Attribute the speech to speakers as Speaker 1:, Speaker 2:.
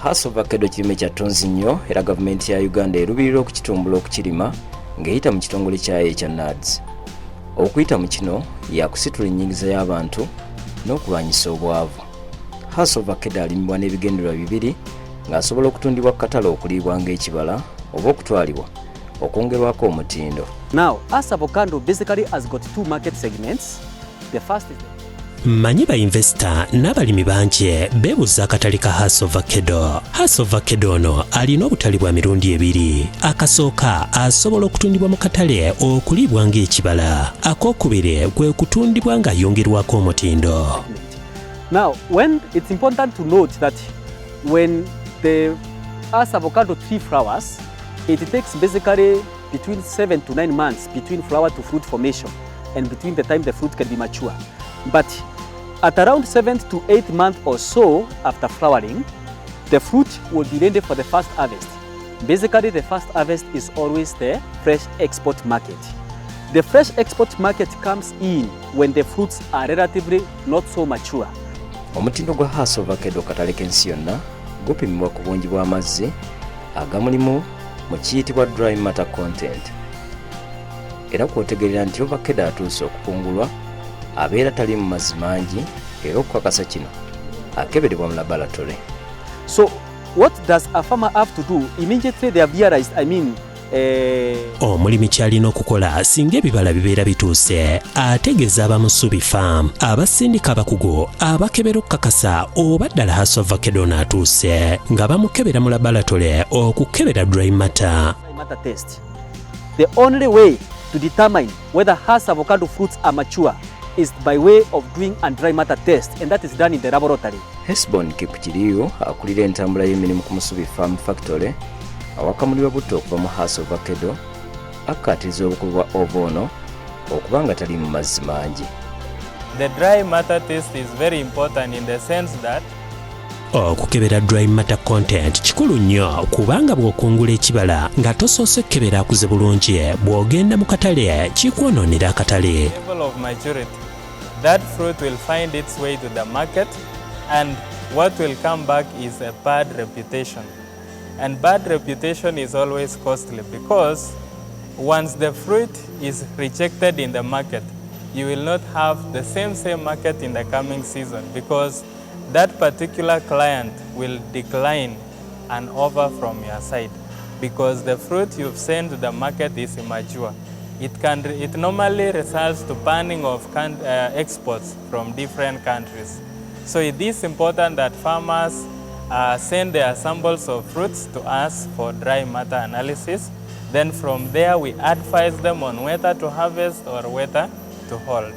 Speaker 1: Hass Ovacado kirime kya ttonzi nnyo era gavumenti ya Uganda erubirira okukitumbula okukirima ng'eyita mu kitongole kyayo ekya NAADS. Okuyita mu kino yakusitula ennyingiza y'abantu n'okulwanyisa obwavu. Hass Ovacado alimibwa n'ebigendererwa bibiri ng'asobola okutundibwa ku katale okuliibwa ng'ekibala oba okutwalibwa okwongerwako omutindo.
Speaker 2: Now, Hass Ovacado basically has got two market segments. The first is
Speaker 3: Manyi ba-investor n'abalimi bangi beebuuza akatale ka Hass Ovacado. Hass Ovacado ono alina obutali bwa mirundi ebiri. Akasooka asobola okutundibwa mu katale okuliibwa ng'ekibala. Akookubiri kwe kutundibwa ng'ayongerwako omutindo.
Speaker 2: Now, when it's important to note that when the Hass Ovacado tree flowers, it takes basically between 7 to 9 months between flower to fruit formation and between the time the fruit can be mature. But at around 7 to 8 months or so after flowering, the fruit will be ready for the first harvest. Basically, the first harvest is always the fresh export market. The fresh export market comes in when the fruits are relatively not so mature.
Speaker 1: Omutindo gwa Hass Ovacado katale k'ensi yonna gupimibwa ku bungi bw'amazzi agamulimu mu kiyitibwa dry matter content. Era kwotegerera nti ovacado atuuse okukungulwa abeera tali mu mazzi mangi era okukakasa kino akeberebwa mu laboratory.
Speaker 2: So what does a farmer have to do? Immediately they have realized,
Speaker 3: omulimi kyalina okukola singa ebibala bibeera bituuse ategeeza abamusubi farm abasindika abakugu abakebera okukakasa oba ddala Hass Ovacado n'atuuse nga bamukebera mu laboratory okukebera dry matter
Speaker 2: test. The only way to determine whether Hass Ovacado fruits are mature is by way of doing a dry matter test, and that is done in the laboratory.
Speaker 1: Hesbon Kipkiriyo akulira entambula y'emirimu ku Musubi Farm Factory awakamulibwa butto okuva mu Hass Ovacado akkaatiriza obukulu bwa ovono okuba nga tali mu mazzi mangi.
Speaker 4: The dry matter test is very important in the sense that
Speaker 3: okukebera dry matter content kikulu nnyo kubanga bw'okungula ekibala nga tosoose kukebera akuze bulungi bw'ogenda mu katale kikwonoonera akatale.
Speaker 4: Level of maturity, that fruit will find its way to the market, and what will come back is a bad reputation. And bad reputation is always costly because once the fruit is rejected in the market, you will not have the same market in the coming season because that particular client will decline an offer from your side because the fruit you've sent to the market is immature. It normally results to banning of exports from different countries. So it is important that farmers send their samples of fruits to us for dry matter analysis. Then from there we advise them on whether to harvest or whether to hold.